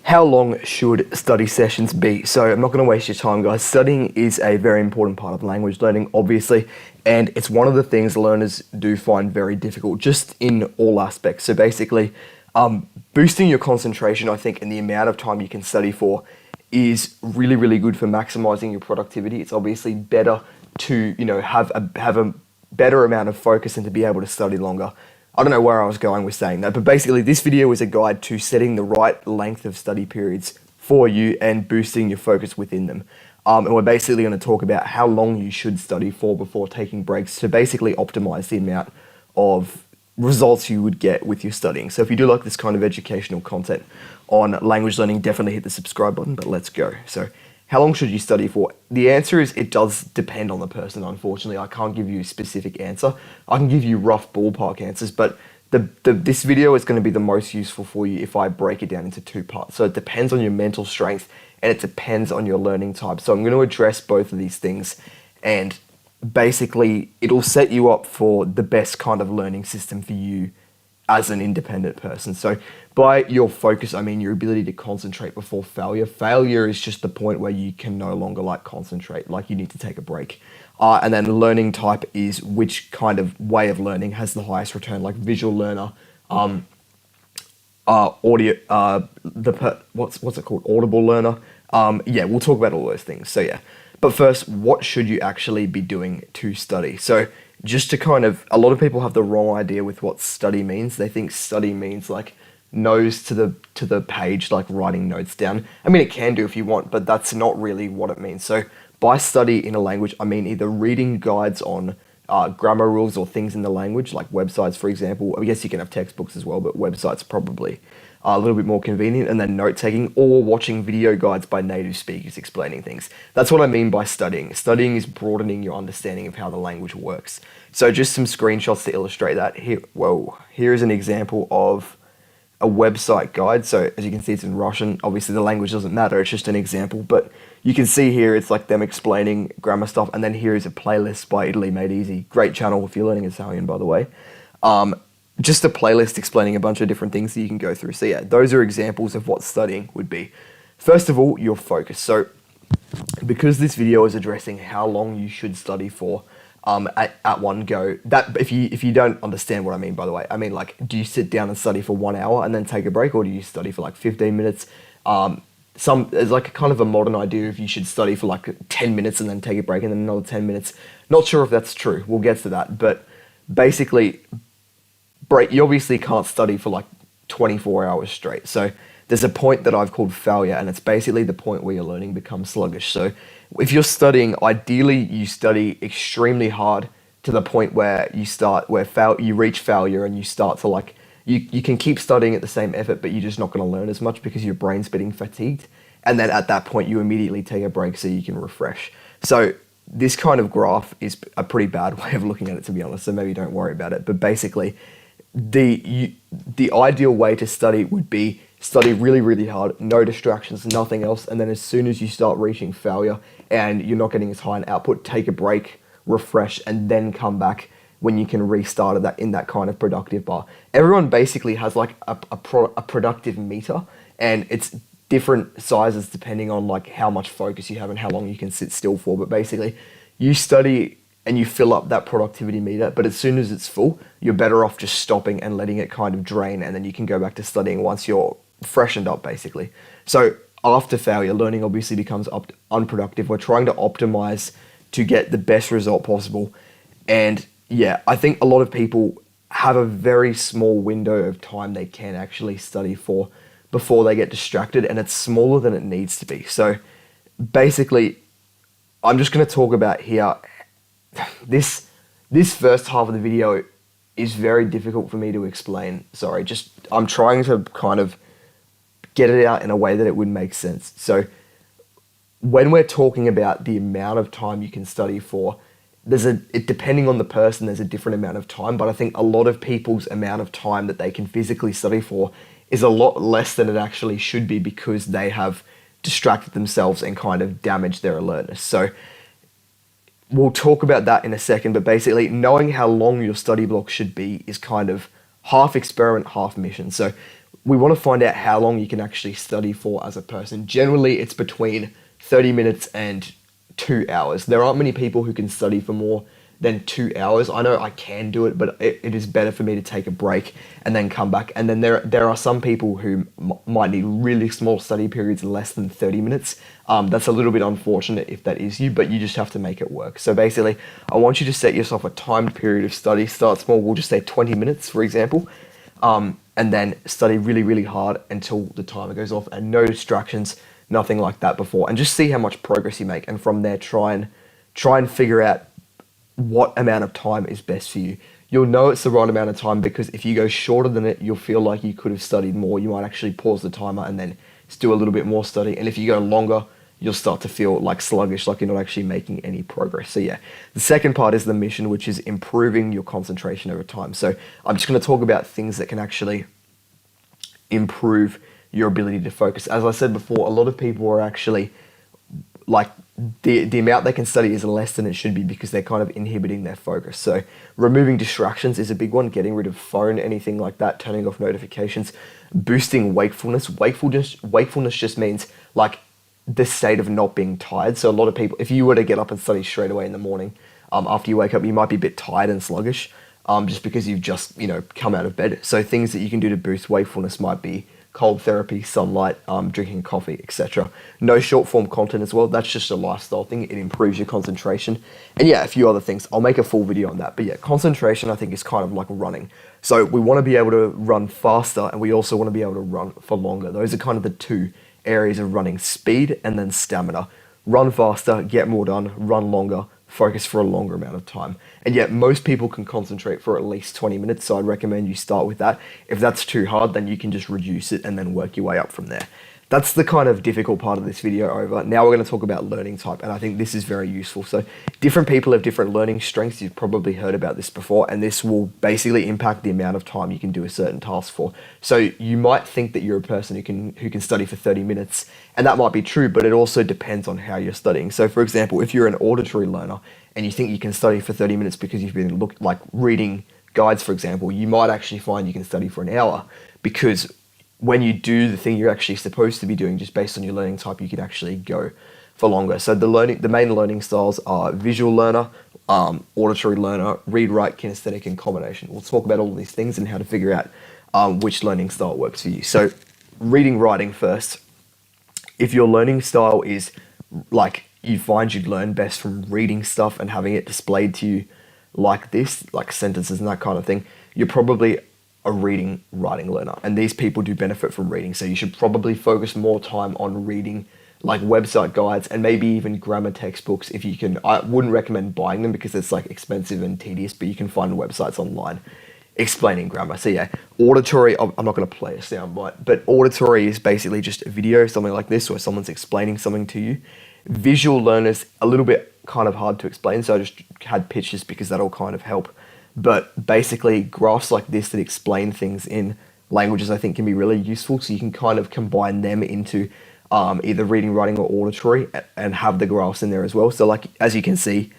How long should study sessions be? So I'm not going to waste your time, guys. Studying is a very important part of language learning, obviously, and it's one of the things learners do find very difficult, just in all aspects. So basically, boosting your concentration, I think, and the amount of time you can study for is really, really good for maximizing your productivity. It's obviously better to, have a better amount of focus and to be able to study longer. I don't know where I was going with saying that, but basically this video is a guide to setting the right length of study periods for you and boosting your focus within them. And we're basically going to talk about how long you should study for before taking breaks to basically optimize the amount of results you would get with your studying. So if you do like this kind of educational content on language learning, definitely hit the subscribe button, but let's go. So how long should you study for? The answer is it does depend on the person, unfortunately. I can't give you a specific answer. I can give you rough ballpark answers, but this video is going to be the most useful for you if I break it down into two parts. So it depends on your mental strength and it depends on your learning type. So I'm going to address both of these things, and basically it'll set you up for the best kind of learning system for you as an independent person. So by your focus, I mean your ability to concentrate before failure. Failure is just the point where you can no longer concentrate, like you need to take a break. And then learning type is which kind of way of learning has the highest return, like visual learner, audio, what's it called? Audible learner. Yeah, we'll talk about all those things. So yeah, but first, what should you actually be doing to study? So just to a lot of people have the wrong idea with what study means. They think study means nose to the page, like writing notes down. I mean, it can do if you want, but that's not really what it means. So by study in a language, I mean either reading guides on grammar rules or things in the language, like websites, for example. I guess you can have textbooks as well, but websites probably a little bit more convenient, and then note-taking or watching video guides by native speakers explaining things. That's what I mean by studying. Studying is broadening your understanding of how the language works. So just some screenshots to illustrate that. Here is an example of a website guide. So as you can see, it's in Russian. Obviously the language doesn't matter, it's just an example, but you can see here it's like them explaining grammar stuff, and then here is a playlist by Italy Made Easy. Great channel if you're learning Italian, by the way. Just a playlist explaining a bunch of different things that you can go through. So yeah, those are examples of what studying would be. First of all, your focus. So because this video is addressing how long you should study for at one go, that if you don't understand what I mean, by the way, I mean do you sit down and study for 1 hour and then take a break, or do you study for 15 minutes? There's a kind of a modern idea if you should study for 10 minutes and then take a break and then another 10 minutes. Not sure if that's true. We'll get to that, but basically you obviously can't study for 24 hours straight. So there's a point that I've called failure, and it's basically the point where your learning becomes sluggish. So if you're studying, ideally you study extremely hard to the point where you reach failure and you start to you can keep studying at the same effort, but you're just not going to learn as much because your brain's getting fatigued. And then at that point you immediately take a break so you can refresh. So this kind of graph is a pretty bad way of looking at it, to be honest, so maybe don't worry about it. But basically the ideal way to study would be study really, really hard, no distractions, nothing else, and then as soon as you start reaching failure and you're not getting as high an output, take a break, refresh, and then come back when you can restart in that kind of productive bar. Everyone basically has a productive meter, and it's different sizes depending on how much focus you have and how long you can sit still for. But basically you study and you fill up that productivity meter, but as soon as it's full, you're better off just stopping and letting it kind of drain, and then you can go back to studying once you're freshened up, basically. So after failure, learning obviously becomes unproductive. We're trying to optimize to get the best result possible. And yeah, I think a lot of people have a very small window of time they can actually study for before they get distracted, and it's smaller than it needs to be. So basically, I'm just going to talk about here, this first half of the video is very difficult for me to explain. Sorry, I'm trying to kind of get it out in a way that it would make sense. So when we're talking about the amount of time you can study for, depending on the person, there's a different amount of time, but I think a lot of people's amount of time that they can physically study for is a lot less than it actually should be because they have distracted themselves and kind of damaged their alertness. So we'll talk about that in a second, but basically knowing how long your study block should be is kind of half experiment, half mission. So we want to find out how long you can actually study for as a person. Generally, it's between 30 minutes and 2 hours. There aren't many people who can study for more than 2 hours. I know I can do it, but it is better for me to take a break and then come back. And then there are some people who might need really small study periods, less than 30 minutes. That's a little bit unfortunate if that is you, but you just have to make it work. So basically, I want you to set yourself a timed period of study. Start small. We'll just say 20 minutes, for example. And then study really, really hard until the timer goes off, and no distractions, nothing like that before, and just see how much progress you make. And from there, try and figure out what amount of time is best for you. You'll know it's the right amount of time because if you go shorter than it, you'll feel like you could have studied more. You might actually pause the timer and then do a little bit more study. And if you go longer, you'll start to feel like sluggish, like you're not actually making any progress. So yeah, the second part is the mission, which is improving your concentration over time. So I'm just going to talk about things that can actually improve your ability to focus. As I said before, a lot of people are actually like the amount they can study is less than it should be because they're kind of inhibiting their focus. So removing distractions is a big one, getting rid of phone, anything like that, turning off notifications, boosting wakefulness. Wakefulness just means like the state of not being tired. So a lot of people, if you were to get up and study straight away in the morning, after you wake up, you might be a bit tired and sluggish, just because you've just, come out of bed. So things that you can do to boost wakefulness might be cold therapy, sunlight, drinking coffee, etc. No short form content as well. That's just a lifestyle thing. It improves your concentration. And yeah, a few other things. I'll make a full video on that. But yeah, concentration I think is kind of like running. So we want to be able to run faster, and we also want to be able to run for longer. Those are kind of the two areas of running: speed and then stamina. Run faster, get more done, run longer, focus for a longer amount of time. And yet most people can concentrate for at least 20 minutes, so I'd recommend you start with that. If that's too hard, then you can just reduce it and then work your way up from there. That's the kind of difficult part of this video over. Now we're going to talk about learning type, and I think this is very useful. So different people have different learning strengths. You've probably heard about this before, and this will basically impact the amount of time you can do a certain task for. So you might think that you're a person who can study for 30 minutes, and that might be true, but it also depends on how you're studying. So for example, if you're an auditory learner and you think you can study for 30 minutes because you've been reading guides, for example, you might actually find you can study for an hour, because when you do the thing you're actually supposed to be doing, just based on your learning type, you can actually go for longer. So the main learning styles are visual learner, auditory learner, read, write, kinesthetic, and combination. We'll talk about all of these things and how to figure out which learning style works for you. So reading, writing first. If your learning style is like you find you'd learn best from reading stuff and having it displayed to you like this, like sentences and that kind of thing, you're probably a reading, writing learner. And these people do benefit from reading. So you should probably focus more time on reading like website guides and maybe even grammar textbooks if you can. I wouldn't recommend buying them because it's like expensive and tedious, but you can find websites online explaining grammar. So yeah, auditory, I'm not going to play a soundbite, but auditory is basically just a video, something like this, where someone's explaining something to you. Visual learners, a little bit kind of hard to explain, so I just had pictures because that'll kind of help. But basically graphs like this that explain things in languages I think can be really useful, so you can kind of combine them into either reading, writing, or auditory and have the graphs in there as well. So like, as you can see,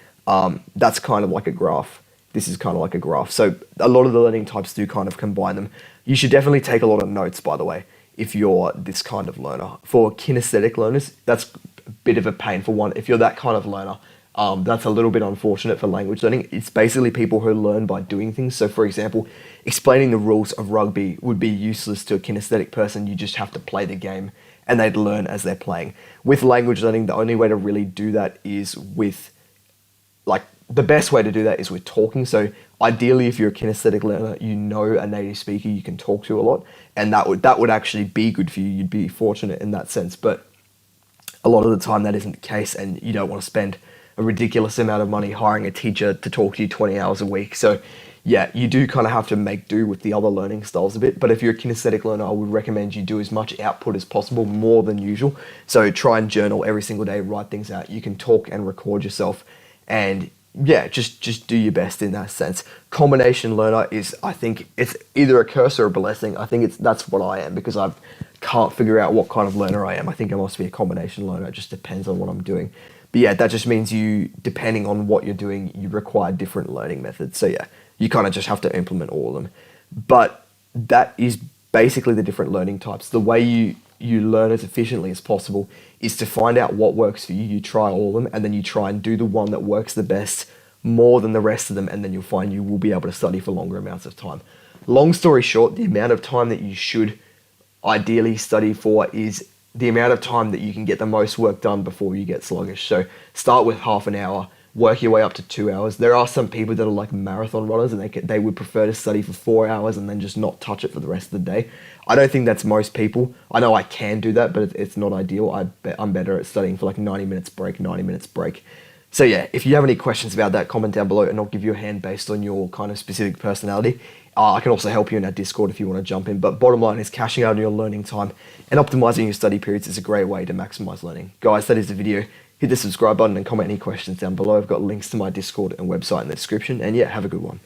that's kind of like a graph. This is kind of like a graph. So a lot of the learning types do kind of combine them. You should definitely take a lot of notes, by the way, if you're this kind of learner. For kinesthetic learners, that's a bit of a pain for one. If you're that kind of learner, that's a little bit unfortunate for language learning. It's basically people who learn by doing things. So for example, explaining the rules of rugby would be useless to a kinesthetic person. You just have to play the game and they'd learn as they're playing. With language learning, the only way to really do that is with, the best way to do that is with talking. So ideally, if you're a kinesthetic learner, you know a native speaker you can talk to a lot, and that would actually be good for you. You'd be fortunate in that sense. But a lot of the time that isn't the case, and you don't want to spend a ridiculous amount of money hiring a teacher to talk to you 20 hours a week. So yeah, you do kind of have to make do with the other learning styles a bit. But if you're a kinesthetic learner, I would recommend you do as much output as possible, more than usual. So try and journal every single day, write things out. You can talk and record yourself, and yeah, just do your best in that sense. Combination learner is, I think it's either a curse or a blessing. I think that's what I am, because I can't figure out what kind of learner I am. I think I must be a combination learner. It just depends on what I'm doing. But yeah, that just means you, depending on what you're doing, you require different learning methods. So yeah, you kind of just have to implement all of them. But that is basically the different learning types. The way you learn as efficiently as possible is to find out what works for you. You try all of them, and then you try and do the one that works the best more than the rest of them, and then you'll find you will be able to study for longer amounts of time. Long story short, the amount of time that you should ideally study for is the amount of time that you can get the most work done before you get sluggish. So start with half an hour, work your way up to 2 hours. There are some people that are like marathon runners, and they would prefer to study for 4 hours and then just not touch it for the rest of the day. I don't think that's most people. I know I can do that, but it's not ideal. I'm better at studying for like 90 minutes break, 90 minutes break. So yeah, if you have any questions about that, comment down below and I'll give you a hand based on your kind of specific personality. I can also help you in our Discord if you want to jump in. But bottom line is cashing out on your learning time and optimizing your study periods is a great way to maximize learning. Guys, that is the video. Hit the subscribe button and comment any questions down below. I've got links to my Discord and website in the description. And yeah, have a good one.